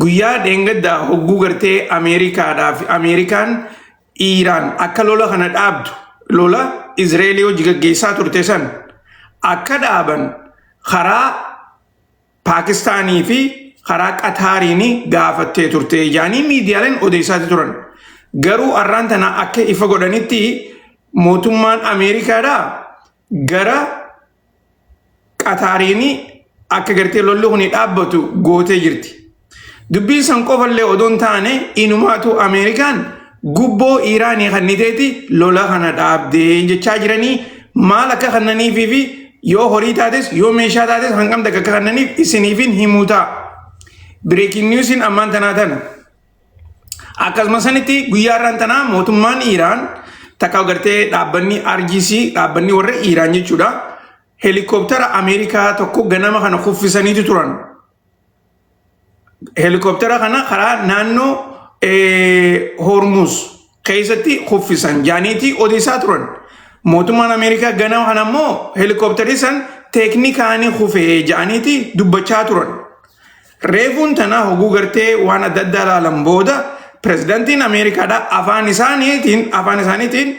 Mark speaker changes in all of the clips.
Speaker 1: guyyaa dheengaddaa hogguu gartee Ameerikaan Iiraan akka lola kana dhaabdu lola Izraa'eel hojii gaggeessaa turte san akka dhaaban karaa Paakistaanii fi karaa Qataariin gaafattee turte jaanii miidiyaaleen odeessaati turan. Garuu arraan tana akka ifa godhanitti mootummaan Ameerikaadhaa gara Qataariin akka gartee lolli kun dhaabbatu gootee jirti. Dubbiin san qofallee odoon taane inumaatu Ameerikaan gubboo Iiraanii kanniteeti lola kana dhaabdee jechaa jiranii maal akka kannaniifii fi yoo horii taates yoo meeshaa taates hangam akka kannaniif isiniifin himuu ta'a. Breaking newsin ammaan tanaa tana. Akkasuma sanitti guyyaa irraan tanaa mootummaan Iiraan takka gartee dhaabbanni RGC dhaabbanni warra Iiraan jechuudha. Helikooптera Ameerikaa tokko ganama kana kuffisaniitu turan. Helikooптera kana karaa naannoo Hormuz keessatti kuffisan jaaniitii odeessaa turan. Mootummaan Ameerikaa ganama kana immoo helikooптeri san teeknikaanii kufee jaaniitii dubbachaa turan. Reefuun tanaa hogguu gartee waan adda addaa ilaalan booda pirezidaantiin Ameerikaadhaa afaan isaaniitiin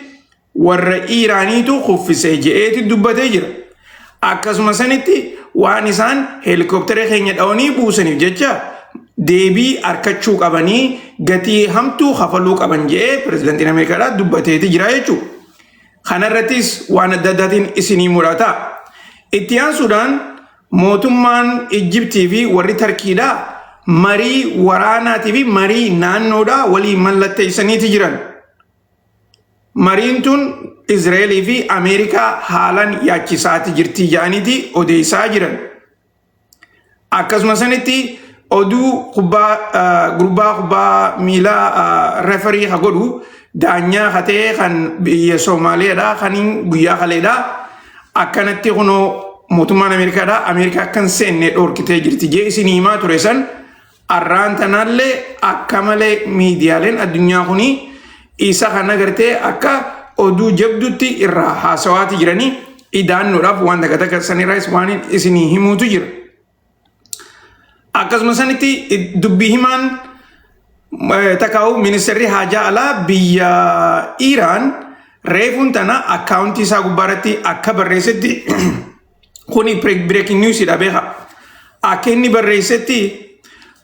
Speaker 1: warra Iiraaniitu kuffisee je'eeti dubbatee jira. Akkasuma sanitti waan isaan helikooптera keenya dhawanii buusaniif jecha deebii harkachuu qabanii gatii hamtuu kafaluu qaban je'ee pirezidaantiin Ameerikaadhaa dubbateeti jira jechuudha. Kanarrattis waan adda addaatiin isinii murata. Itti aansuudhaan mootummaan Ijiptii fi warri Tarkiidhaa marii waraanaatii fi marii naannoodhaa walii mallatteessaniiti jiran. Mariin tun Izraa'elii fi Ameerikaa haalan yaachisaati jirti jaaniiti odeessaa jiran. Akkasuma sanitti oduu gurbaa kubbaa miilaa referii haa godhu daanyaa hatee kan biyya Soomaaliyaadhaa kan guyyaa kaleedhaa akkanatti kunoo mootummaan Ameerikaadhaa Ameerikaa akkan seenne dhorkitee jirti jee isinii himaa ture san arraan tanaallee akka malee miidiyaaleen addunyaa kunii isa kana gartee akka oduu jabdutti irraa haasawaati jiranii idaannoodhaaf waan takka sanirraas waan isinii himuutu jira. Akkasuma sanitti dubbii himaan takkaa'u ministeerri haajaa alaa biyya Iiraan reefuun tana akkaawuntii isaa gubbaarratti akka barreessetti kuni breaking newsidha beeka. Akka inni barreessetti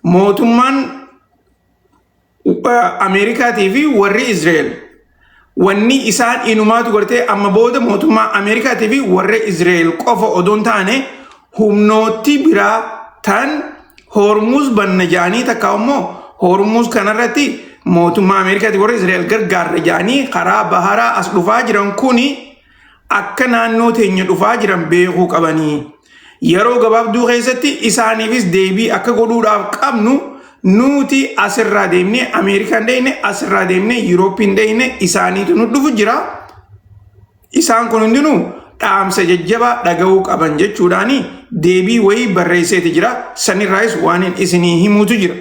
Speaker 1: mootummaan Ameerikaatii fi warri Izraa'el wanni isaan inumaatu gartee amma booda mootummaa Ameerikaatii fi warri Izraa'el qofa odoon taane humnooti biraa tan Hormuz banna jaanii takka immoo Hormuz kanarratti mootummaa Ameerikaatii warri Izraa'el gargaarra jaanii karaa baharaa as dhufaa jiran kuni akka naannoo teenya dhufaa jiran beekuu qabanii. Yeroo gabaabduu keessatti isaaniifis deebii akka godhuudhaaf qabnu nuti asirraa deemnee Ameerikaan deemnee asirraa deemnee Yuroopiin deemnee isaaniitu nu dhufu jira. Isaan kun hundinuu dhaamsa jajjabaa dhaga'uu qaban jechuudhaani deebii wayii barreesseeti jira. Sanirraayis waan isinii himuutu jira.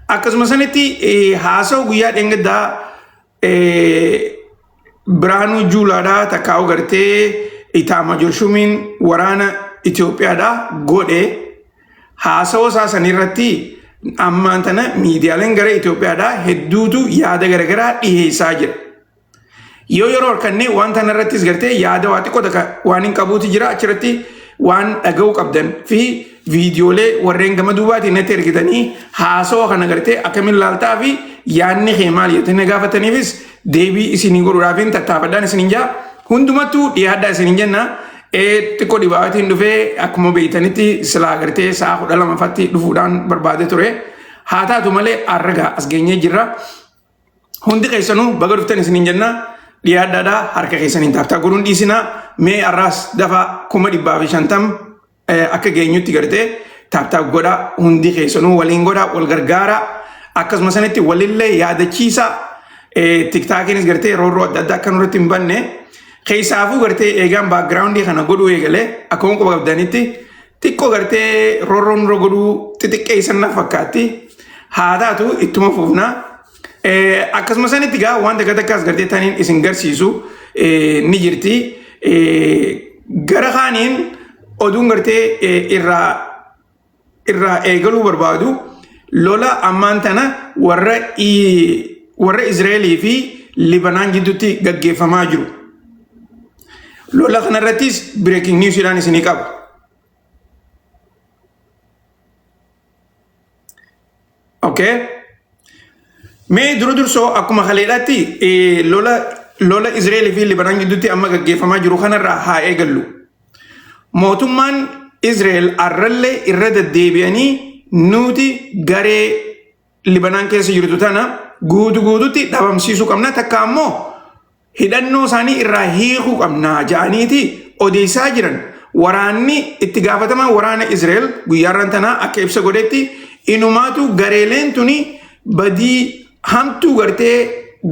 Speaker 1: Akkasuma sanitti haasa'u guyyaa dheengaddaa Biraanuu Juulaadhaa takkaa'u gartee Itaamaajoor Shumiin waraana Itoophiyaadhaa godhe haasa'uu isaa sanirratti ammaan tana miidiyaaleen gara Itoophiyaadhaa hedduutu yaada garaagaraa dhiheessaa jira. Yoo yeroo harkannee waan tanarrattis gartee yaada waa xiqqoo takka waan hin qabuuti jira achirratti waan dhaga'uu qabdan fi viidiyoolee warreen gama duubaatiin natti ergitanii haasawaa kana gartee akkamiin laaltaa fi yaadni kee maal jettanii gaafataniifis deebii isinii godhuudhaafin tattaafadhaan isiniin jaa hundumattuu dhiyaadhaa isiniin jenna. Xiqqoo dhibaatiin dhufee akkuma beeytanitti silaa gartee sa'a 12 dhufuudhaan barbaade ture. Haa taatu malee arragaa as geenyee jirra. Hundi keessanuu baga dhuftan isiniin jenna. Dhiyaadhaadhaa harka keessaniin taaftaa godhuun dhiisinaa mee arraas dafa 250 akka geenyutti gartee taaftaa godha hundi keessanuu waliin godha wal gargaara akkasuma sanitti walillee yaadachiisa tiktaakiinis gartee roorroo adda addaa akka nurratti hin banne keessaafuu gartee eegaan baakgiraawundii kana godhuu eegalee akkuma quba qabdanitti xiqqoo gartee roorroo nurra godhuu xixiqqeessan na fakkaatti haa taatu ittuma fufnaa. Akkasuma sanitti gaa waan takka takkaas gartee taniin isin garsiisu ni jirti. Gara kaaniin oduun gartee irraa irraa eegaluu barbaadu lola ammaan tana warra Israa'elii fi Libanaan gidduutti gaggeeffamaa jiru. Lola kanarrattis breaking news jedhaan isinii qaba. Okay? Mee dursoo akkuma kaleedhaatti lola Israa'elii fi Libanaan gidduutti amma gaggeeffamaa jiru kanarraa haa eegallu. Mootummaan Israa'el arrallee irra deddeebi'anii nuti garee Libanaan keessa jirtu tana guutuutti dhabamsiisuu qabna takka ammoo hidhannoo isaanii irraa hiikuu qabna jedhaniiti odeessaa jiran. Waraanni itti gaafatamaa waraana Israa'el guyyaarran tanaa akka ibsa godhetti inumaatu gareeleen tuni badii hamtuu gartee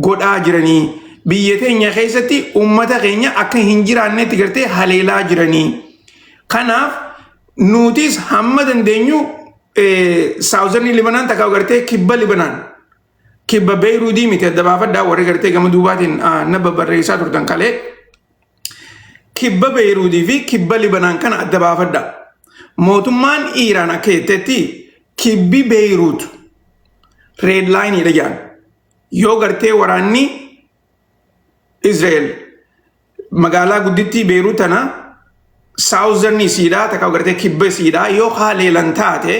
Speaker 1: godhaa jiranii. Biyya teenya keessatti uummata keenya akka hin jiraannetti gartee haleelaa jiranii. Kanaaf nutis hamma dandeenyu saawuzarni Libanaan takka gartee kibba Libanaan kibba Beeyruutii miti adda baafadhaa warri gartee gama duubaatiin na babbarreessaa turtan kalee kibba Beeyruutii fi kibba Libanaan kana adda baafadhaa. Mootummaan Iiraan akka jettetti kibbi Beeyruut reed laayiniidha jedhan. Yoo gartee waraanni Israa'el magaalaa guddittii Beeyruut tana saawuzarni isiidhaa takka gartee kibba isiidhaa yoo haleelan taate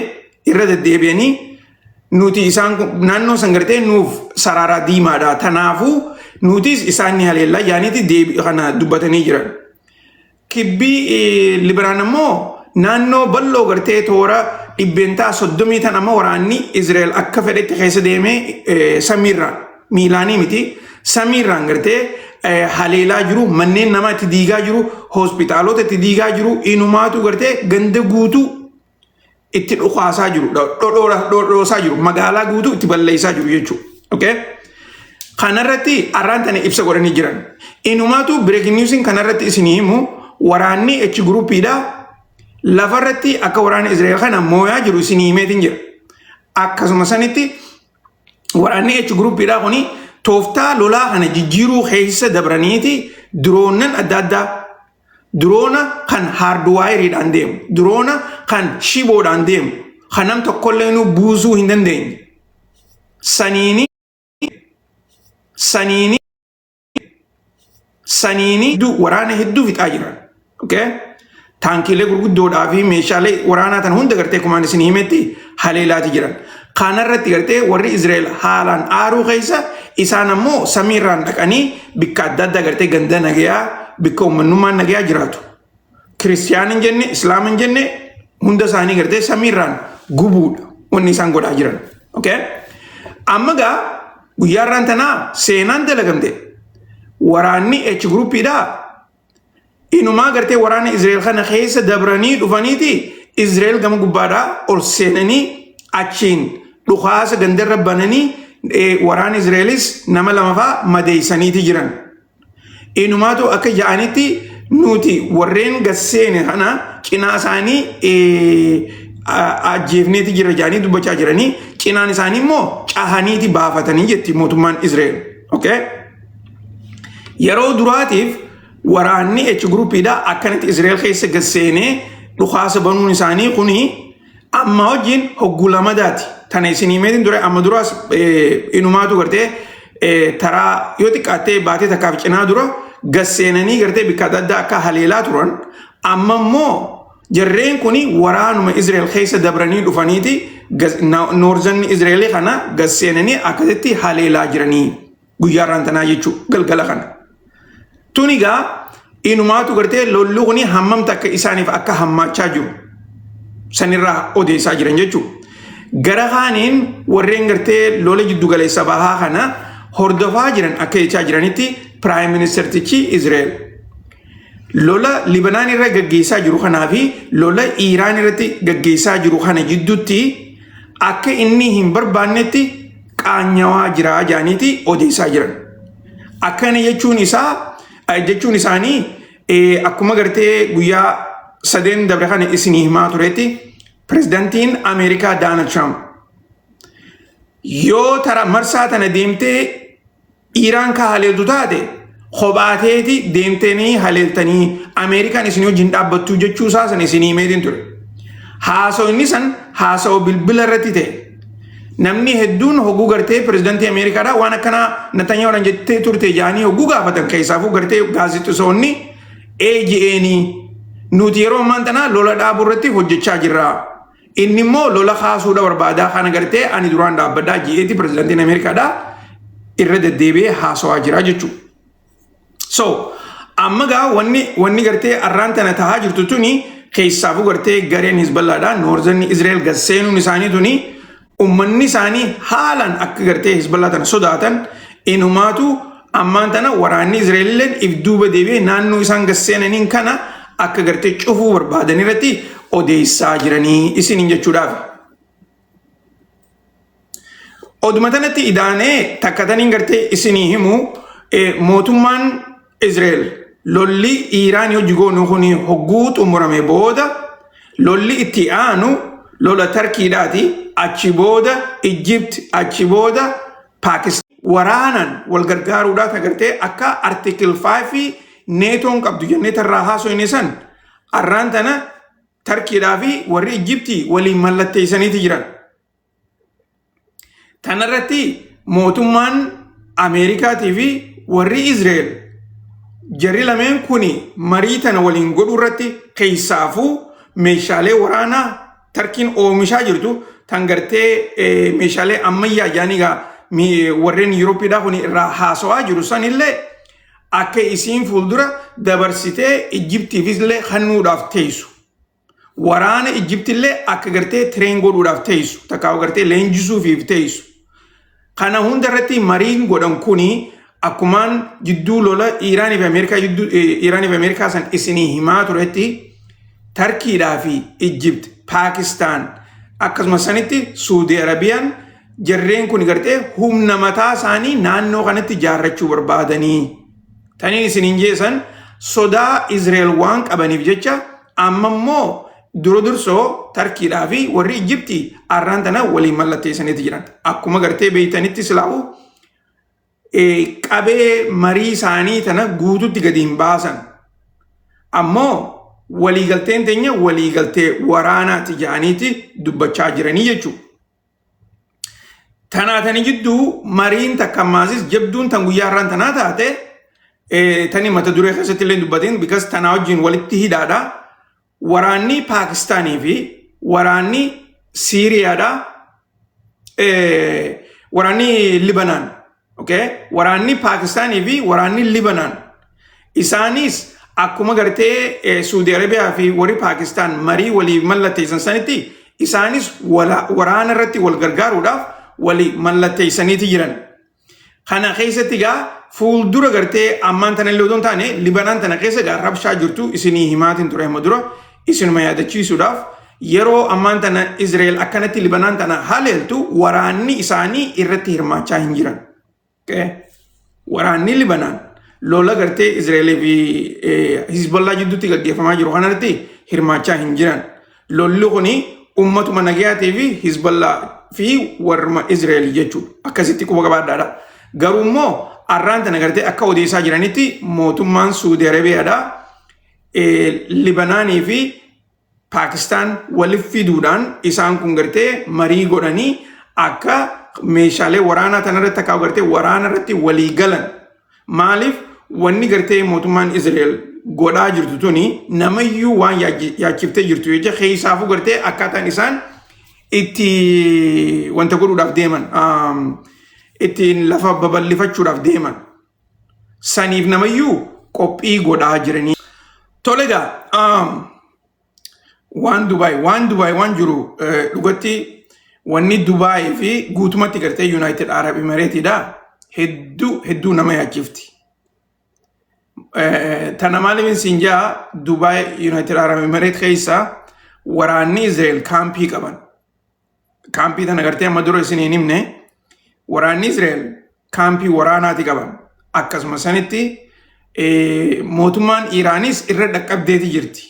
Speaker 1: irra deddeebi'anii nuti isaan naannoo san gartee nuuf sarara diimaadha. Tanaafuu nutis isaan ni haleellaa yaaniiti deebii kana dubbatanii jiran. Kibbi Libanaan ammoo naannoo bal'oo gartee toora dhibbentaa 30 tan amma waraanni Israa'el akka fedhetti keessa deemee samiirraan miilaanii miti samiirraan gartee haleelaa jiru, manneen namaa itti diigaa jiru, hospitaalota itti diigaa jiru, inumaatu gartee ganda guutuu itti dhukaasaa jiru, dhodhoosaa jiru, magaalaa guutuu itti balleessaa jiru jechuudha. Okay? Kanarratti arraan tana ibsa godhanii jiran. Inumaatu breaking newsiin kanarratti isinii himu waraanni H groupiidha. Lafarratti akka waraana Israa'el kana mooyaa jiru isinii himeetiin jira. Akkasuma sanitti waraanni H groupiidha kuni tooftaa lolaa kana jijjiiruu keessa dabraniiti diroonan adda addaa diroona kan haardwaayiriidhaan deemu diroona kan shiboodhaan deemu kan nam tokkollee nu buusuu hin dandeenye saniini waraana hedduu fixaa jiran. Okay? Taankiilee gurguddoodhaa fi meeshaalee waraanaa tan hunda gartee kumaan isin himetti haleelaati jiran. Kanarratti gartee warri Israa'el haalaan aaruu keessa isaan ammoo samiirraan dhaqanii bikka adda addaa gartee ganda nagayaa bikka uummanummaan nagayaa jiraatu. Kiristiyaan hin jenne, Islaam hin jenne hunda isaanii gartee samiirraan gubuudha wanni isaan godhaa jiran. Okay? Amma gaa guyyaarraan tanaa seenaan dalagamte waraanni H groupiidhaa inumaa gartee waraana Israa'el kana keessa dabranii dhufaniiti Israa'el gama gubbaadhaa ol seenanii achiin dhukaasa gandarra bananii waraana Israa'elis nama lamafaa madeeysaniiti jiran. Inumaatu akka ja'anitti nuti warreen gasseene kana cinaa isaanii ajjeefneeti jira ja'anii dubbachaa jiranii cinaan isaanii immoo cahaniiti baafatanii jetti mootummaan Israa'el. Okay? Yeroo duraatiif waraanni H groupiidha akkanatti Israa'el keessa gasseenee dhukaasa banuun isaanii kuni amma wajjin hogguu lamadaati. Tana isinii meetiin dura amma duraas inumaatu gartee taraa yoo xiqqaattee baatee takkaaf cinaa dura gasseenanii gartee bikka adda addaa akka haleelaa turan amma immoo jarreen kuni waraanuma Israa'el keessa dabranii dhufaniiti noorzanni Israa'el kana gasseenanii akkasitti haleelaa jiranii guyyaarraan tanaa jechuu galgala kana. Tunigaa inumaatu gartee lollu kuni hammamta akka isaaniif akka hammaachaa jiru sanirraa odeessaa jiran jechuudha. Gara kaaniin warreen gartee lola jiddu galeessa bahaa kana hordofaa jiran akka jechaa jiranitti Prime Ministertichi Israa'el lola Libanaan irra gaggeessaa jiru kanaa fi lola Iiraan irratti gaggeessaa jiru kana jidduutti akka inni hin barbaannetti qaanyawaa jira jaaniiti odeessaa jiran. Akkana jechuun isaanii akkuma gartee guyyaa sadeen dabre kana isinii himaa turetti Pirezidaantiin Ameerikaa Doonaald Tiraamp yoo tara marsaa tana deemtee Iiraan ka haleeltu taate kophateeti deemtanii haleeltanii Ameerikaan isinii wajjin dhaabbattuu jechuu isaa sana isinii himeetiin ture. haasoo inni san haasoo bilbila irratti ta'e. Namni hedduun hogguu gartee pirezidaantii Ameerikaadhaa waan akkanaa Netanyahuudhaan jettee turte jaanii hogguu gaafatan keessaafuu gartee gaazexeessonni AGN nuti yeroo ammaan tanaa lola dhaabuu irratti hojjechaa jirra. Inni immoo lola kaasuudha barbaadaa kana gartee ani duraan dhaabbadhaa je'eeti pirezidaantiin Ameerikaadhaa irra deddeebi'ee haasawaa jira jechuudha. So amma gaa wanni gartee arraan tana tahaa jirtu tuni keessaafuu gartee gareen Hizballaadhaa noorzanni Izraa'el gasseenuun isaanii tuni ummanni isaanii haalaan akka gartee Hizballaa tana sodaatan inumaatu ammaan tana waraanni Izraa'elilleen if duuba deebi'ee naannoo isaan gasseenaniin kana akka gartee cufuu barbaadan irratti odeessaa jiranii isiniin jechuudhaaf. Oduma tanatti idaanee takkataniin gartee isinii himu mootummaan Izraa'el lolli Iiraanii hojii goonuu kuni hogguu xumurame booda lolli itti aanu lola Tarkiidhaati achi booda Egypt achi booda Pakistan waraanan wal gargaaruudhaaf agartee akka article 5 neetoon qabdu jennee tarraa haasofne san arraan tana Tarkiidhaa fi warri Egyptii waliin mallatteessaniiti jiran. Tanarratti mootummaan Ameerikaatii fi warri Izraa'el jarri lameen kuni marii tana waliin godhuu irratti keessaafuu meeshaalee waraanaa Tarkiin oomishaa jirtu tan gartee meeshaalee ammayyaa jaanigaa warreen Yuurooppiidhaa kuni irraa haasawaa jiru sanillee akka isiin fuuldura dabarsitee Egyptiifis illee hannuudhaaf teessu. Waraana Egyptillee akka gartee tireen godhuudhaaf teessu takkaa'u gartee leenjisuufiif teessu. Kana hunda irratti mariin godhan kuni akkumaan jidduu lola Iiraanii fi Ameerikaa san isinii himaa turetti Tarkiidhaa fi Egypt, Pakistan akkasumas sanitti Suudi Arabiyaan jarreen kun gartee humna mataa isaanii naannoo kanatti ijaarrachuu barbaadanii. Taniin isiniin jeesan sodaa Izraa'el waan qabaniif jecha amma immoo dursoo Tarkiidhaa fi warri Egyptii arraan tana waliin mallatteessaniiti jiran. Akkuma gartee beeytanitti silaa'u qabee marii isaanii tana guututti gadi hin baasan. Ammoo waliigalteen teenya waliigaltee waraanaati jedhaniiti dubbachaa jiranii jechuudha. Tanaatanii jidduu mariin takka ammaasis jabduun tan guyyaa irraan tanaa taate tani mata duree keessatti illee dubbateen bikas tanaa wajjin walitti hidhaadha. Waraanni Paakistaanii fi waraanni Siiriyaadha. Waraanni Libanaan. Waraanni Paakistaanii fi waraanni Libanaan. Isaanis akkuma gartee Suudi Arabiyaa fi warri Pakistan marii walii mallatteessan sanitti isaanis waraana irratti wal gargaaruudhaaf walii mallatteessaniiti jiran. Kana keessatti gaa fuuldura gartee ammaan tana illee otoo hin taane Libanaan tana keessa gaa rabshaa jirtu isinii himaatiin ture amma dura isinuma yaadachiisuudhaaf yeroo ammaan tana Izraa'el akkanatti Libanaan tana haleeltu waraanni isaanii irratti hirmaachaa hin jiran. Waraanni Libanaan lola gartee Izraa'el fi Hizbollaa jidduutti gaggeeffamaa jiru kanarratti hirmaachaa hin jiran. Lolli kuni ummatuma nagayaatii fi Hizbollaa fi warma Izraa'el jechuudha. Akkasitti quba qabaadhaadha. Garuu immoo arraan tana gartee akka odeessaa jiranitti mootummaan Suudi Arabiyaadhaa Libanaanii fi Pakistan waliif fiduudhaan isaan kun gartee marii godhanii akka meeshaalee waraanaa tanarratti akka gartee waraana irratti walii galan. Maaliif wanni gartee mootummaan Izraa'el godhaa jirtu tuni namayyuu waan yaachiftee jirtu jecha keessaafuu gartee akkaataan isaan itti wanta godhuudhaaf deeman ittiin lafa babal'ifachuudhaaf deeman saniif namayyuu qophii godhaa jiranii. Tolegaa waan Dubaay waan jiru dhugatti wanni Dubaay fi guutumatti gartee United Arab Emirateedha hedduu nama yaachifti. Tana maaliif siin jaa Dubaay United Arab Emirates keessa waraanni Izraa'el kaampii qaban. Kaampii tana gartee amma dura isin hin himne waraanni Izraa'el kaampii waraanaati qaban. Akkasuma sanitti mootummaan Iraanis irra dhaqqabdeeti jirti.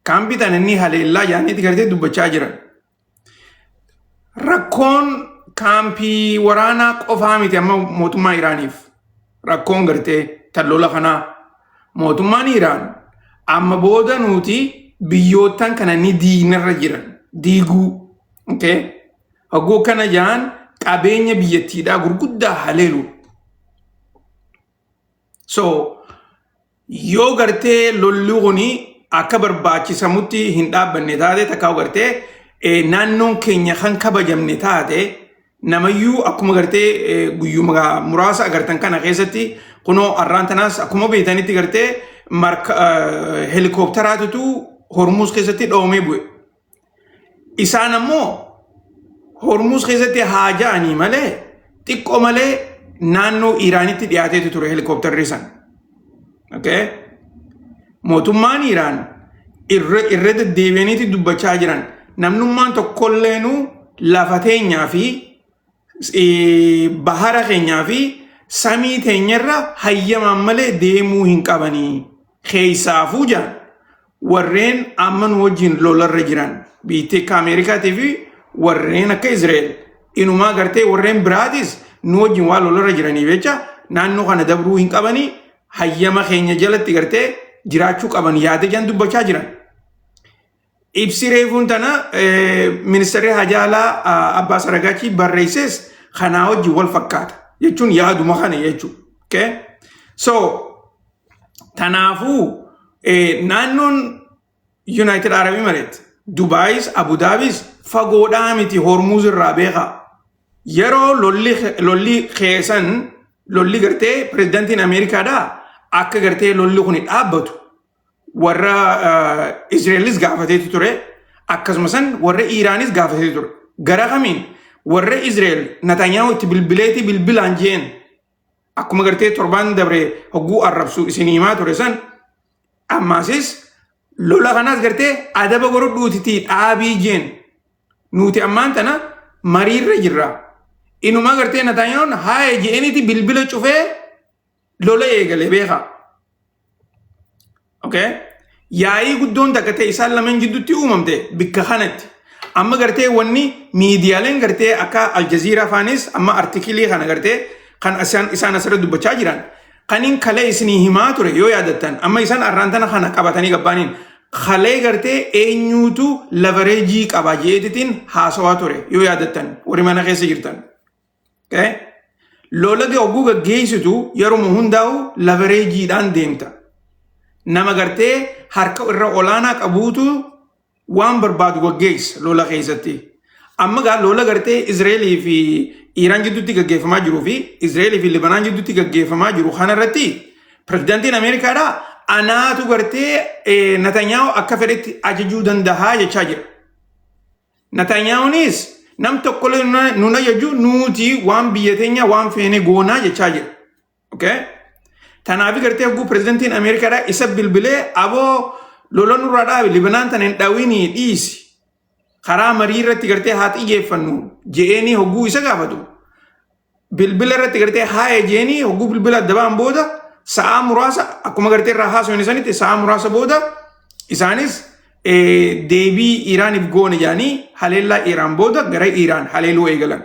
Speaker 1: Kaampii tana inni haleellaa jaaniiti gartee dubbachaa jiran. Rakkoon kaampii waraanaa qofaa miti amma mootummaa Iraaniif. Rakkoon gartee tallola kanaa mootummaan Iraan amma booda nuti biyyootan kana ni diinarra jiran diiguu. Okay? Hogguu kana jaan qabeenya biyyattiidhaa gurguddaa haleelu. So yoo gartee lolli kuni akka barbaachisamutti hin dhaabbanne taate takkaa gartee naannoon keenya kan kabajamne taate namayyuu akkuma gartee guyyuma muraasa agartan kana keessatti kunoo arraan tanaas akkuma beetanitti gartee helikoofteraatutu Hormuz keessatti dhoomee bu'e. Isaan ammoo Hormuz keessatti haaja'anii malee xiqqoo malee naannoo Iraanitti dhiyaateetu ture helikopterri san. Okay? Mootummaan Iraan irra deddeebi'aniiti dubbachaa jiran namnummaan tokkolleenu lafa teenyaa fi bahara keenyaa fi samii teenyarra hayyamaan malee deemuu hin qabanii. Keessaafuu jaan warreen amma nu wajjin lolarra jiran biittee akka Ameerikaatii fi warreen akka Israa'el inumaa gartee warreen biraatis nu wajjin waa lolarra jiranii jecha naannoo kana dabruu hin qabanii hayyama keenya jalatti gartee jiraachuu qaban yaada jan dubbachaa jiran. Ibsi reefuun tana ministeerri hajaalaa Abbaas Aragaachii barreesses kanaa wajjin wal fakkaata jechuun yaaduma kana jechuudha. Okay? So tanaafuu naannoon United Arab Emirates, Dubaayis, Abu Dhaabis fagoodhaa miti Hormuz irraa beekaa. Yeroo lolli keessan lolli gartee pirezidaantiin Ameerikaadhaa akka gartee lolli kun dhaabbatu warra Israa'elis gaafateetu ture akkasuma san warra Iraanis gaafateetu ture. Gara kamiin warra Israa'el Natanyaahu itti bilbilaan jeen akkuma gartee torbaan dabre hogguu arrabsu isin himaa ture san ammaasis lola kanaas gartee adaba godhudhuutitii dhaabii jeen nuti ammaan tana mariirra jirra. Inumaa gartee Natanyaahun haaya jeeniiti bilbila cufee lola eegale beekaa. Okay? Yaa'ii guddoon takatee isaan lameen jidduutti uumamte bikka kanatti. Amma gartee wanni miidiyaaleen gartee akka Aljaziiraa faanis amma artikilii kana gartee kan isaan asirra dubbachaa jiran. Kaniin kalee isinii himaa ture yoo yaadattan amma isaan arraantana kana qabatanii gabbaaniin kalee gartee eenyuutu lavareejii qaba jeetitiin haasawaa ture yoo yaadattan warri mana keessa jirtan. Okay? Lola ogguu gaggeessitu yeroo hundaa'u lavareejiidhaan deemta. Nama gartee harka irra olaanaa qabuutu waan barbaadu gaggeessa lola keessatti. Amma gaa lola gartee Israa'elii fi Iraan jidduutti gaggeeffamaa jiruu fi Israa'elii fi Libanaan jidduutti gaggeeffamaa jiru kanarratti pirezidaantiin Ameerikaadhaa anaatu gartee Natanyaahu akka fedhetti ajajuu dandahaa jechaa jira. Natanyaahuunis nam tokkollee nuna jechuu nuti waan biyya teenya waan feene goonaa jechaa jira. Okay? Tanaafi gartee hogguu pirezidaantiin Ameerikaadhaa isa bilbilee aboo lola nurraa dhaabe Libanaan tana hin dhaawinii dhiisi. Karaa marii irratti gartee haa xiyyeeffannu je'eenii hogguu isa gaafatu. Bilbila irratti gartee haaya je'eenii hogguu bilbila addabaan booda sa'a muraasa akkuma gartee irraa haasawwan isaaniitti sa'a muraasa booda isaanis deebii Iraaniif goone jaanii haleellaa Iraan booda gara Iraan haleeluu eegalan.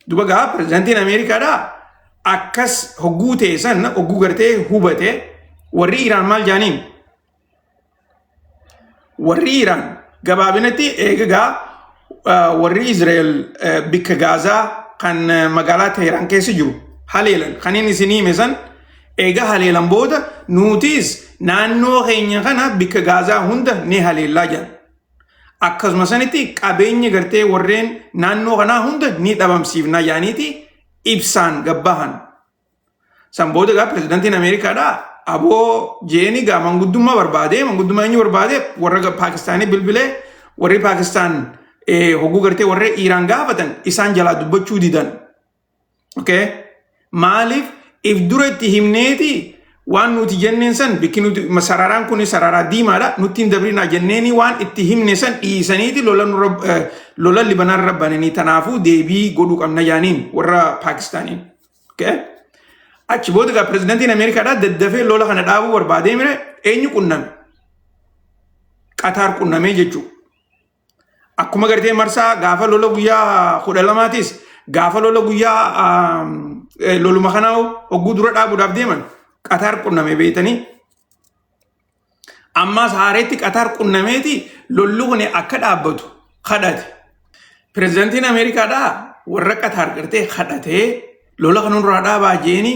Speaker 1: Duba gaa pirezidaantiin Ameerikaadhaa akkas hogguu ta'e san hogguu gartee hubate warri Iraan maal jaaniin? Warri Iraan gabaabinatti eegagaa warri Israa'el bikka Gaazaa kan magaalaa Teheraan keessa jiru haleelan kan inni isinii hime san eega haleelan booda nutis naannoo keenya kana bikka Gaazaa hunda ni haleellaa jiran. Akkasuma sanitti qabeenya gartee warreen naannoo kanaa hunda ni dhabamsiifnaa jaaniiti ibsaan gabbahan. San booda gaa pirezidaantiin Ameerikaadhaa aboo jeeni gaa manguddummaa barbaade manguddummaa eenyu barbaade warra Paakistaanii bilbilee warri Paakistaan hogguu gartee warra Iraan gaafatan isaan jalaa dubbachuu didan. Okay? Maaliif if dura itti himneeti waan nuti jenneen san bikki nuti sararaan kun sararaa diimaadha nutti hin dabrinaa jenneeni waan itti himne san dhiisaniiti lola Libanaan rabbananii tanaafuu deebii godhuu qabna jaaniin warra Paakistaaniin. Okay? Achi booda gaa pirezidaantiin Ameerikaadhaa daddafee lola kana dhaabuu barbaadee mire eenyu qunname? Qatar qunnamee jechuudha. Akkuma gartee marsaa gaafa lola guyyaa 12 gaafa lola guyyaa loluma kanaa hogguu dura dhaabuudhaaf deeman Qatar qunname beetanii. Ammas haareetti Qatar qunnameeti lolli kun akka dhaabbatu kadhate. Pireezidantiin Ameerikaadhaa warra Qatar gartee kadhatee lola kanarraa dhaabaa jeeni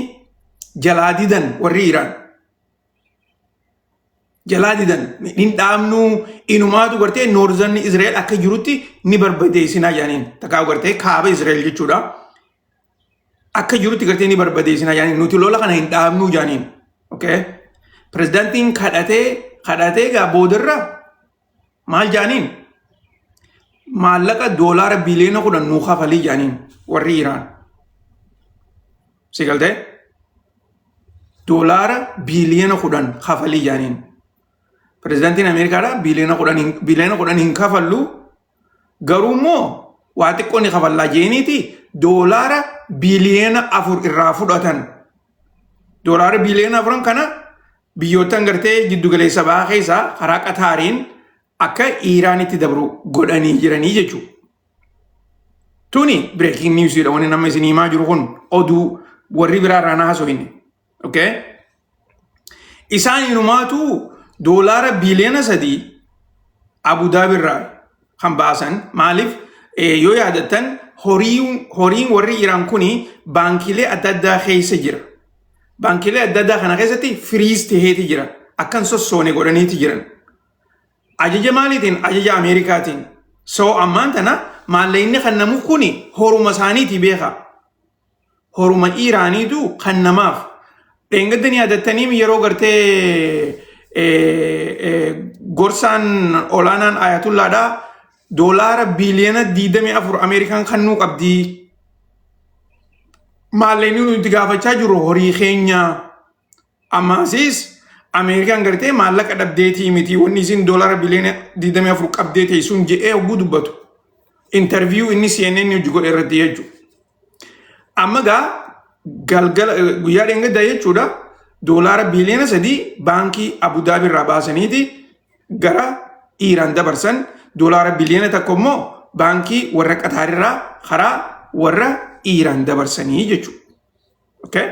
Speaker 1: jalaa didan warri Iraan. Jalaa didan hin dhaabnu inumaatu gartee noorzanni Israa'el akka jirutti ni barbadeessinaa jaaniin. Takkaa gartee kaaba Israa'el jechuudha. Akka jirutti gartee ni barbadeessinaa jaaniin. Nuti lola kana hin dhaabnuu jaaniin. Okay? Pireezidantiin kadhatee gaa boodarra maal jaaniin? Maallaqa doolaara biliyoona 10 nuu kafalii jaaniin warri Iraan. Sigaltee? Doolaara biliyoona 10 kafalii jaaniin. Pireezidantiin Ameerikaadhaa biliyoona 10 hin kafallu garuu immoo waa xiqqoo ni kafallaa jeeniiti doolaara biliyoona 4 irraa fudhatan. Doolaara biliyoona 4 kana biyyootaan gartee giddugaleessa bahaa keessaa karaa Qataariin akka Iraanitti dabru godhanii jiranii jechuudha. Tuni breaking newsdha wanni nama isin himaa jiru kun oduu warri biraa irraa haasofne. Okay? Isaan inumaatu doolaara biliyoona 3 Abu Dhabi irraa kan baasan maaliif yoo yaadattan horiin warri Iraan kuni baankilee adda addaa keessa jira. Baankilee adda addaa kana keessatti firiis taheeti jira. Akkan sossoone godhaniiti jiran. Ajaja maaliitiin? Ajaja Ameerikaatiin. So ammaan tana maallaqni kan namuuf kuni horuma isaaniiti beeka. Horuma Iraaniitu kan namaaf. Dheengaddanii yaadattanii yeroo gartee gorsaan olaanaan Ayatullaadhaa doolaara biliyoona 24 Ameerikaan kan nuu qabdii. Maallaqni nuti gaafachaa jiru horii keenya. Ammaasis Ameerikaan gartee maallaqa dhabdeetii miti wanni isin doolaara biliyoona 24 qabdeetee sun jedhee hogguu dubbatu. Interview inni CNN hojii godhe irratti jechuudha. Amma gaa galgala guyyaa dheengaddaa jechuudha doolaara biliyoona 3 baankii Abu Dhabi irraa baasaniiti gara Iraan dabarsan doolaara biliyoona 1 immoo baankii warra Qatar irraa karaa warra Iraan dabarsanii jechuudha. Okay?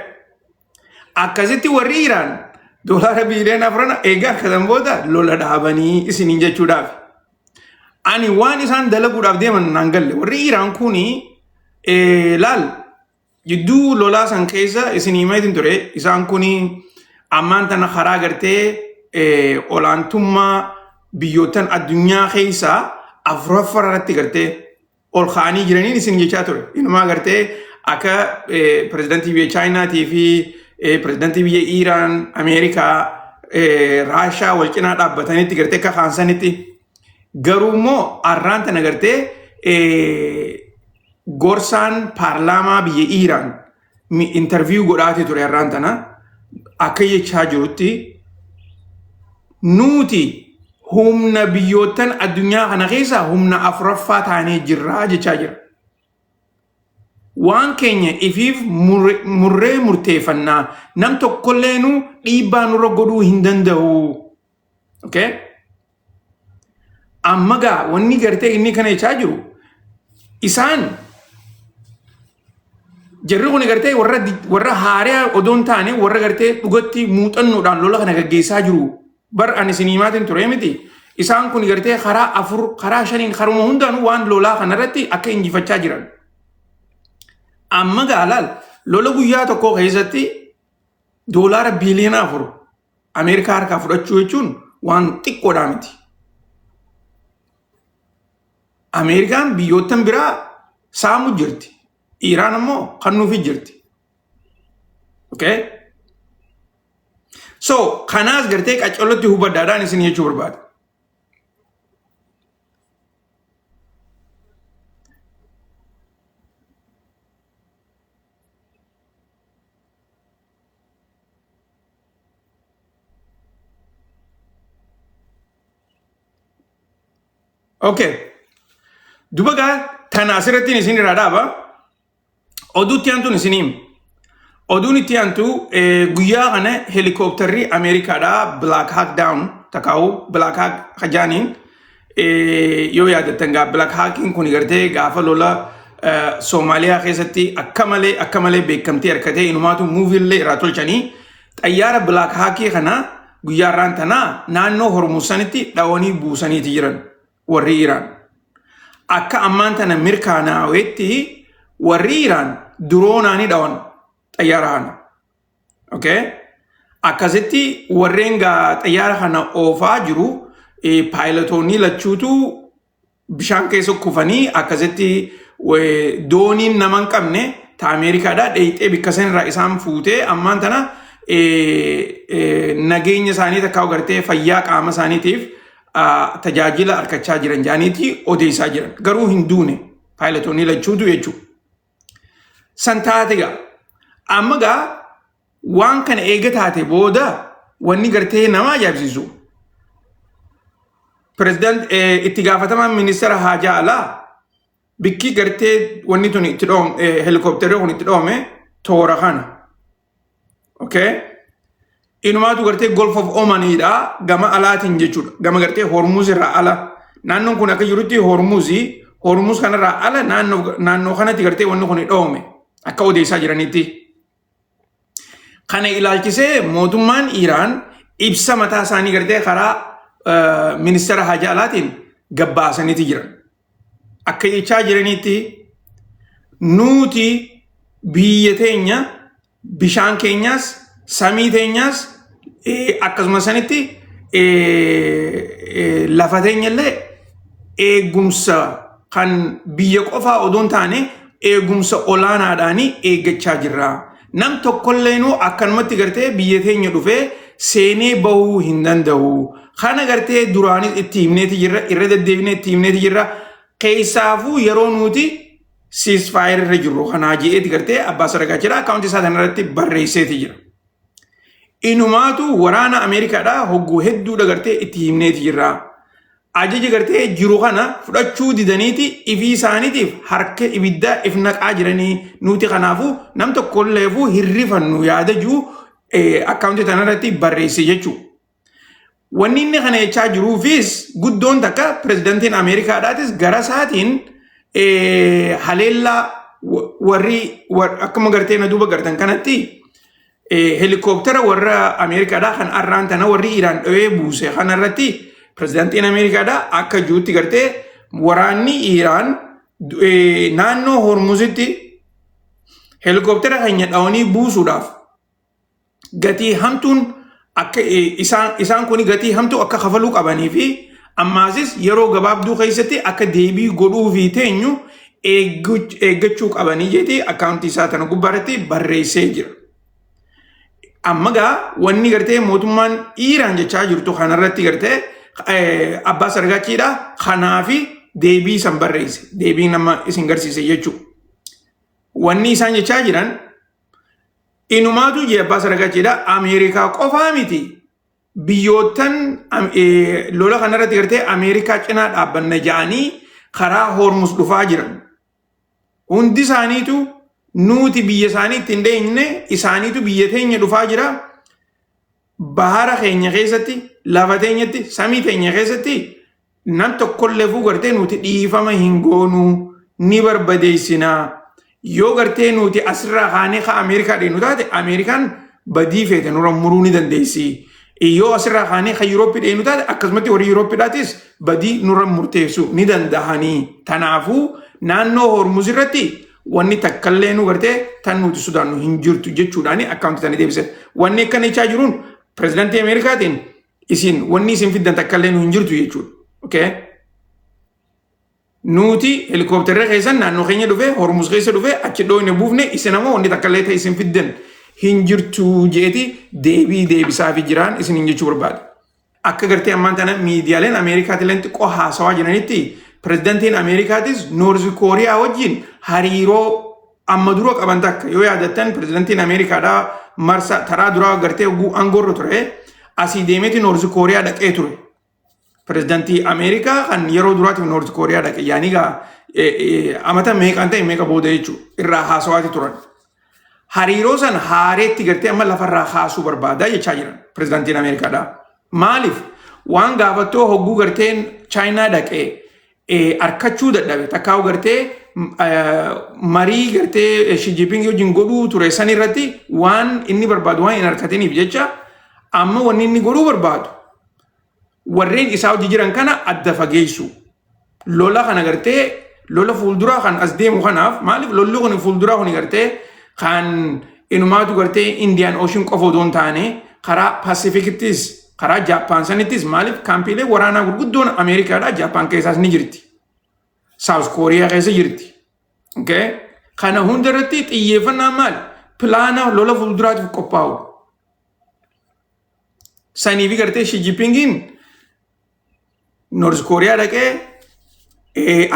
Speaker 1: Akkasitti warri Iraan doolaara biliyoona 4 eegaa akkatan booda lola dhaabanii isiniin jechuudhaaf. Ani waan isaan dalaguudhaaf deeman naan galle warri Iraan kuni laal jidduu lolaa san keessa isin himatiin ture isaan kuni ammaan tana karaa gartee olaantummaa biyyootan addunyaa keessaa afuraffaa irratti gartee ol ka'anii jiraniin isin jechaa ture. Inumaa gartee akka pireezidantii biyya Chaayinaatii fi pireezidantii biyya Iraan, Ameerikaa, Raashaa wal cinaa dhaabbatanitti gartee akka kaansanitti garuu immoo arraan tana gartee gorsaan paarlaamaa biyya Iraan interview godhaatee ture arraan tana akka jechaa jirutti nuti humna biyyootan addunyaa kana keessaa humna afuraffaa taanee jirraa jechaa jira. Waan keenya ifiif murree murteeffannaa nam tokkolleenu dhiibbaa nurra godhuu hin danda'u. Okay? Amma gaa wanni gartee inni kana jechaa jiru isaan jarri kun gartee warra haaraa odoon taane warra gartee dhugatti muuxannoodhaan lola kana gaggeessaa jiru. Bar ani isin himaatiin ture miti. Isaan kun gartee karaa 4 karaa 5 karuma hundaanuu waan lolaa kanarratti akka injifachaa jiran. Amma gaalaal lola guyyaa tokko keessatti doolaara biliyoona 4 Ameerikaa harkaa fudhachuu jechuun waan xiqqoodhaa miti. Ameerikaan biyyoottan biraa saamu jirti. Iraan ammoo kan nuufi jirti. Okay? So, kanaas gartee qaccolotti hubaddaadhaan isin jechuu barbaada. Okay. Dubagaa tana asirratti isin irraa dhaaba. Oduutti aantuun isiniim. Oduun itti aantu guyyaa kana helikopterri Ameerikaadhaa Black Hawk Down takaa'u Black Hawk hajaaniin yoo yaadattan gaa Black Hawkiin kun gartee gaafa lola Soomaaliyaa keessatti akka malee beekamtii harkatee inumaatu muuviillee irraa tolchanii xayyaara Black Hawkii kana guyyaarraan tanaa naannoo Hormuusanitti dhawanii buusaniiti jiran warri Iraan. Akka ammaan tana mirkaanaa'etti warri Iraan duroonaanii dhawan xayyaara kana. Okay? Akkasitti warreen xayyaara kana oofaa jiru paayilotoonni lachuutu bishaan keessa kufanii akkasitti dooniin nama hin qabne ta Ameerikaadhaa dheeyxee bikka sanirraa isaan fuutee ammaan tana nageenya isaanii takkaa gartee fayyaa qaama isaaniitiif tajaajila argachaa jiran jaaniiti odeessaa jiran. Garuu hin duune paayilotoonni lachuutu jechuudha. San taate gaa amma gaa waan kana eega taate booda wanni gartee nama ajaa'ibsiisu. President itti gaafatamaan ministeera haajaa alaa bikki gartee wanni tun itti dhoome helikopterri kun itti dhoome toora kana. Okay? Inumaatu gartee Gulf of Omanidha gama alaatiin jechuudha. Gama gartee Hormuz irraa ala. Naannoon kun akka jirutti Hormuz kanarraa ala naannoo kanatti gartee wanni kun dhoome akka odeessaa jiranitti. Kana ilaalchisee mootummaan Iraan ibsa mataa isaanii gartee karaa ministeera haajaa alaatiin gabbaasaniiti jiran. Akka jechaa jiranitti nuti biyya teenya bishaan keenyaas samii teenyaas akkasuma sanitti lafa teenyallee eegumsa kan biyya qofaa odoon taane eegumsa olaanaadhaanii eeggachaa jirra. Nam tokkolleenu akkanumatti gartee biyya teenya dhufee seenee bahuu hin danda'u. Kana gartee duraanis itti himneeti jirra, irra deddeebinee itti himneeti jirra. Keessaafuu yeroo nuti ceasefire irra jirru kanaa je'eeti gartee abbaa sadakaa jira akkaawuntii isaa kanarratti barreesseeti jira. Inumaatu waraana Ameerikaadhaa hogguu hedduudha gartee itti himneeti jirra. Ajaja gartee jiru kana fudhachuu didaniiti ifii isaaniitiif harka ibiddaa if naqaa jiranii nuti kanaafuu nam tokkolleefuu hirrifannu yaada jiru akkaawuntii kanarratti barreesse jechuudha. Wanni inni kana jechaa jiruufis guddoon takka pirezidantiin Ameerikaadhaatis gara isaatiin haleellaa warri akkuma gartee na duuba gartan kanatti helikooптera warra Ameerikaadhaa kan arraan tana warri Iraan dhawee buuse kanarratti pirezidantiin Ameerikaadhaa akka jirutti gartee waraanni Iraan naannoo Hormuzitti helikooптera keenya dhawanii buusuudhaaf gatii hamtuun akka isaan kuni gatii hamtuu akka kafaluu qabanii fi ammaasis yeroo gabaabduu keessatti akka deebii godhuu fi teenyu eeggachuu qabanii jeeti akkaawuntii isaa tana gubbaarratti barreessee jira. Amma gaa wanni gartee mootummaan Iraan jechaa jirtu kanarratti gartee abbaa sargachiidha kanaafi deebii san barreesse deebii nama isin garsiise jechuudha. Wanni isaan jechaa jiran inumaatu jee abbaa sargachiidha Ameerikaa qofaa miti biyyootan lola kanarratti gartee Ameerikaa cinaa dhaabbanna ja'anii karaa Hormuz dhufaa jiran. Hundi isaaniitu nuti biyya isaanii ittiin dheenye isaaniitu biyya teenya dhufaa jira. Bahara keenya keessatti lafa teenyatti samii teenya keessatti nam tokkolleefuu gartee nuti dhiifama hin goonu ni barbadeessinaa. Yoo gartee nuti asirraa kaanee ka Ameerikaa dheenu taate Ameerikaan badii feete nurra muruu ni dandeessi. Yoo asirraa kaanee ka Yurooppii dheenu taate akkasumatti warri Yurooppiidhaatis badii nurra murteessu ni danda'anii. Tanaafuu naannoo Hormuz irratti wanni takkallee nu gartee tan nuti sodaannu hin jirtu jechuudhaani akkaawuntii tani deebise. Wanni akkana jechaa jiruun pirezidantii Ameerikaatiin isin wanni isin fiddan takkallee nu hin jirtu jechuudha. Okay? Nuti helikooптera keessan naannoo keenya dhufee Hormuz keessa dhufee achi dhooyne buufne isin ammoo wanni takkallee ta'e isin fiddan hin jirtu jeeti deebii deebisaa fi jiraan isin hin jechuu barbaada. Akka gartee ammaan tana miidiyaaleen Ameerikaatiin xiqqoo haasawaa jiranitti pirezidantiin Ameerikaatis Noorzi Kooriyaa wajjin hariiroo amma dura qaban takka yoo yaadattan pirezidantiin Ameerikaadhaa marsa taraa duraa gartee aangoorra ture asii deemeeti Noorzi Kooriyaa dhaqee ture. Pirezidantii Ameerikaa kan yeroo duraatiif Noorzi Kooriyaa dhaqe yaani amata meeqaan ta'e meeqa booda jechuudha irraa haasawaati turan. Hariiroo san haareetti gartee amma lafarraa haasuu barbaadaa jechaa jiran pirezidantiin Ameerikaadhaa. Maaliif waan gaafattoo hogguu garteen Chaayinaa dhaqee arkachuu dadhabe takkaa'u gartee marii gartee Xi Jinping wajjin godhuu ture san irratti waan inni barbaadu waan hin harkatiniif jecha amma wanni inni godhuu barbaadu warreen isaa hojii jiran kana adda fageessu lola kana gartee lola fuulduraa kan as deemu kanaaf maaliif lolli kun fuulduraa kun gartee kan inumaatu gartee Indian Ocean qofa odoon taane karaa Pacificittis karaa Japan sanittis maaliif kaampiilee waraanaa gurguddoon Ameerikaadhaa Japan keessaas ni jirti South Korea keessa jirti okay kana hundarratti xiyyeeffannaa maal pilaana lola fuulduraatiif qophaa'u sanii fi gartee Xi Jinpingin North Korea dhaqee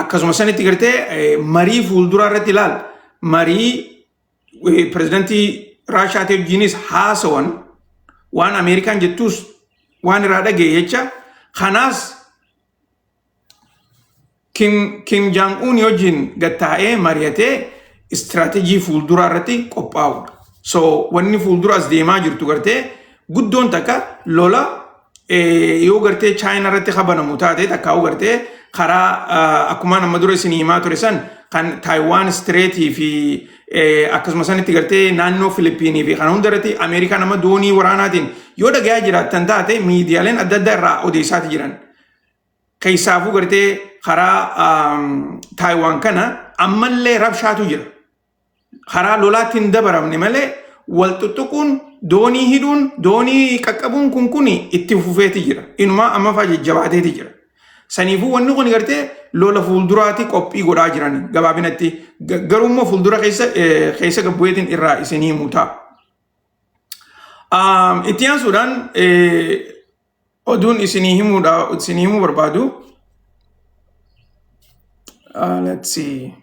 Speaker 1: akkasuma sanitti gartee marii fuulduraa irratti ilaal marii pirezidantii Raashiyaa wajjinis haasawan waan Ameerikaan jettus waan irraa dhagee jecha kanaas Kim Jong-un wajjin gattaa'ee mari'atee istiraatejii fuulduraa irratti qophaa'udha. So wanni fuulduraas deemaa jirtu gartee guddoon takka lola yoo gartee China irratti qabanamu taate takkaa'u gartee karaa akkuma nama dura isin himaa ture san kan Taiwan Strait fi akkasuma sanitti gartee naannoo Filipiinii fi kan hundarratti Ameerikaa nama doonii waraanaatiin yoo dhagayaa jiraattan taate miidiyaaleen adda addaa irraa odeessaati jiran. Keessaafuu gartee karaa Taiwan kana ammallee rabshaatu jira. Karaa lolaatti hin dabaramne malee wal tuttuquun doonii hidhuun doonii qaqqabuun kun itti fufeeti jira. Inumaa amma faa jajjabaateeti jira. Saniifuu wanni kun gartee lola fuulduraatti qophii godhaa jiran gabaabinatti garummaa fuuldura keessa gabbu'eetiin irraa isinii mutaa. Itti aansuudhaan oduun isinii himuu barbaadu. Let's see.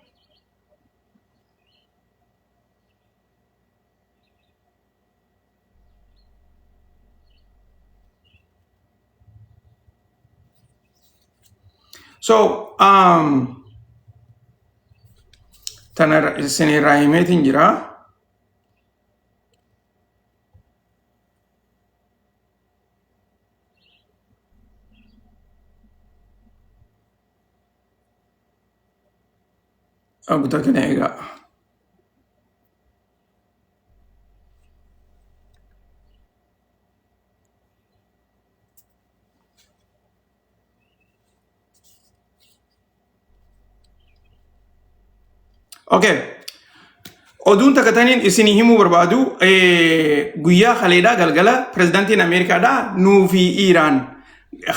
Speaker 1: So, tana isinirraa himeetiin jira. Aguta kana egaa. Okay. Oduun takkataniin isinii himuu barbaadu guyyaa kaleedhaa galgala pirezidaantiin Ameerikaadhaa nuu fi Iiraan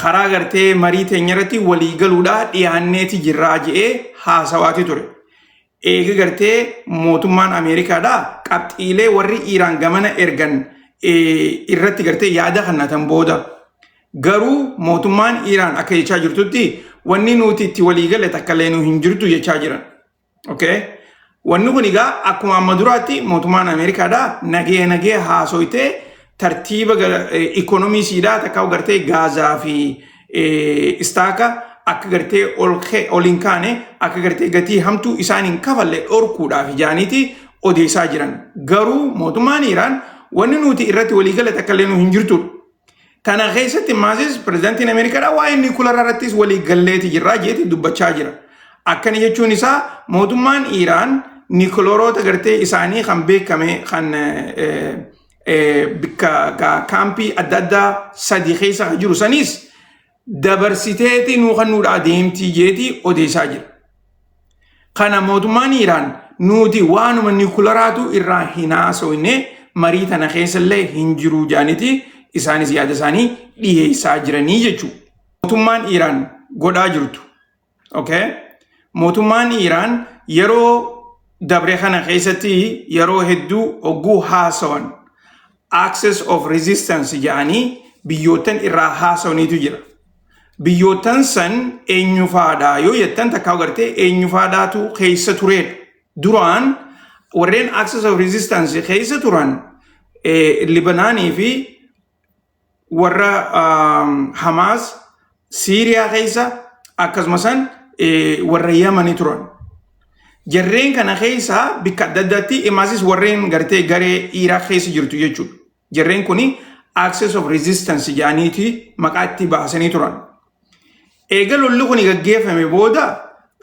Speaker 1: karaa gartee marii teenya irratti walii galuudhaa dhiyaanneeti jirraa jedhee haasawaati ture. Eega gartee mootummaan Ameerikaadhaa qabxiilee warri Iiraan gamana ergan irratti gartee yaada kannatan booda garuu mootummaan Iiraan akka jechaa jirtutti wanni nuti itti walii galle takkallee nu hin jirtu jechaa jiran. Okay? Wanni kun egaa akkuma amma duraatti mootummaan Ameerikaadhaa nagee haasoytee tartiiba ikonomiisiidhaa takka gartee gaazaa fi istaaka akka gartee oliin kaane akka gartee gatii hamtuu isaaniin kafalle dhorkuudhaaf jaaniiti odeessaa jiran. Garuu mootummaan Iiraan wanni nuti irratti walii galle takkallee nu hin jirtu. Tana keessatti maasis pirezidaantiin Ameerikaadhaa waa'ee niikulara irrattis walii galleeti jirraa jeeti dubbachaa jira. Akkana jechuun isaa mootummaan Iiraan niikuloroota gartee isaanii kan beekame kan bikka kaampii adda addaa sadii keessa jiru sanis dabarsiteeti nuu kan nuudhaa deemtii jeeti odeessaa jira. Kana mootummaan Iiraan nuti waanuma niikularaatu irraa hin haasoyne marii tana keessallee hin jiru jaaniti isaanis yaada isaanii dhiyeessaa jiranii jechuudha. Mootummaan Iiraan godhaa jirtu. Okay? Mootummaan Iiraan yeroo dabre kana keessatti yeroo hedduu ogguu haasawan access of resistance jedhanii biyyootan irraa haasawaniitu jira. Biyyootan san eenyufaadhaa yoo jettan takkaa gartee eenyufaadhaatu keessa turedha. Duraan warreen access of resistance keessa turan Libanaanii fi warra Hamaas Siiriyaa keessa akkasumas warra Yamanii turan. Jarreen kana keessa bikka adda addaatti imaasis warreen gartee garee Iraaq keessa jirtu jechuudha. Jarreen kuni access of resistance jedhaniiti maqaa itti baasanii turan. Eega lolli kuni gaggeeffame booda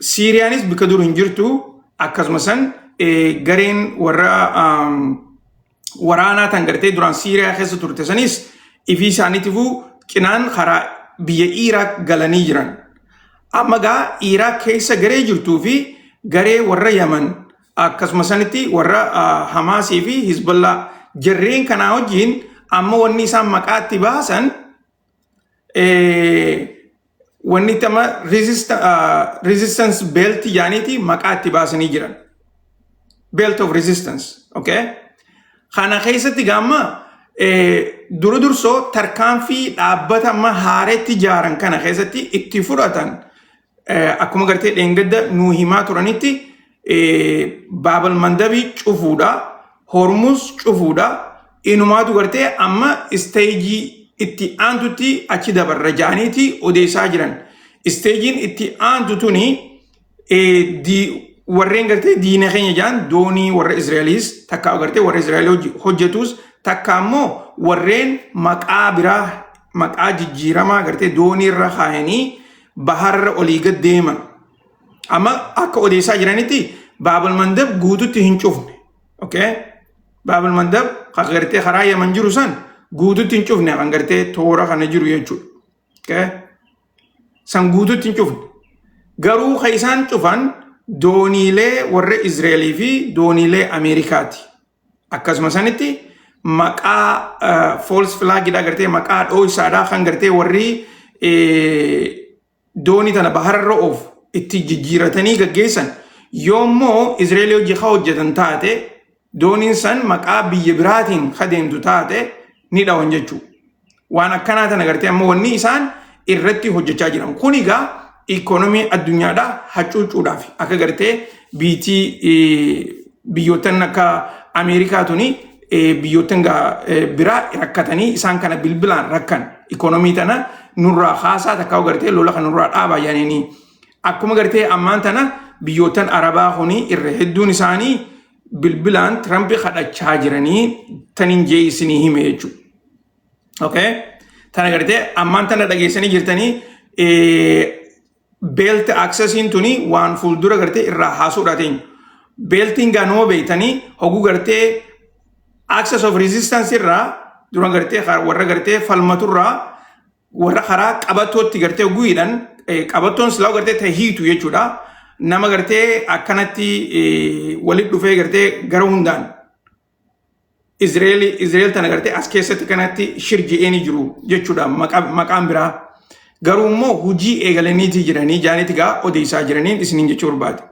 Speaker 1: Siiriyaanis bikka dur hin jirtu akkasumas gareen warra waraanaa tan gartee duraan Siiriyaa keessa turte sanis ifii isaaniitiifuu cinaan karaa biyya Iraaq galanii jiran. Amma gaa Iraaq keessa garee jirtuu fi garee warra Yaman akkasumas sanitti warra Hamaasii fi Hizbollah jarreen kanaa wajjin amma wanni isaan maqaatti baasan wanni tama resistance belt yaaniiti maqaatti baasanii jiran. Belt of resistance. Okay? Kana keessatti gaamma dursoo tarkaanfii dhaabbata amma haaretti ijaaran kana keessatti itti fudhatan akkuma gartee dheengadda nuu himaa turanitti Baabal Mandabii cufuudha, Hormuz cufuudha, inumaatu gartee amma isteejii itti aantutti achi dabarra jaaniiti odeessaa jiran. Isteejiin itti aantu tuni warreen gartee diina keenya jaan doonii warra Israa'elis takka gartee warra Israa'el hojjetus takka ammoo warreen maqaa biraa maqaa jijjiiramaa gartee doonii irra kaayanii baharra olii gad deeman. Amma akka odeessaa jiranitti Baabal Mandab guututti hin cufne. Okay? Baabal Mandab kan gartee karaa Yaman jiru san guututti hin cufne kan gartee toora kana jiru jechuudha. Okay? San guututti hin cufne. Garuu kan isaan cufan dooniilee warra Israa'elii fi dooniilee Ameerikaati. Akkasuma sanitti maqaa false flagidha gartee maqaa dhooysaadhaa kan gartee warri doonii tana bahararra oof itti jijjiiratanii gaggeessan yoommoo Israa'el hojii hojjetan taate dooniin san maqaa biyya biraatiin kadeemtu taate ni dhawan jechuu. Waan akkanaa tana gartee amma wanni isaan irratti hojjechaa jiran. Kun egaa ikonomii addunyaadhaa hacuucuudhaaf akka gartee biyyoottan akka Ameerikaatuni biyyoottan biraa rakkatanii isaan kana bilbilaan rakkan ikonomii tana nurraa haasaa takkaa gartee lola kan nurraa dhaabaa yaananii akkuma gartee ammaan tana biyyoottan Arabaa kuni irra hedduun isaanii bilbilaan Trump kadhachaa jiranii tanin jee isinii hime jechuudha. Okay? Tana gartee ammaan tana dhageessanii jirtanii belt accessiin tuni waan fuuldura gartee irraa haasuudha ta'in. Beltiin gaanuma beeytanii hoguu gartee access of resistance irraa dura gartee warra gartee falmaturraa warra karaa qabatootti gartee guyiidhan qabattoon silaa gartee tahiitu jechuudha. Nama gartee akkanatti walitti dhufee gartee gara hundaan Israa'el tana gartee as keessatti kanatti shirji'eeni jiru jechuudha maqaan biraa. Garuu immoo hujii eegalaniitii jiranii jaaniiti gaa odeessaa jiraniin isiniin jechuu barbaade.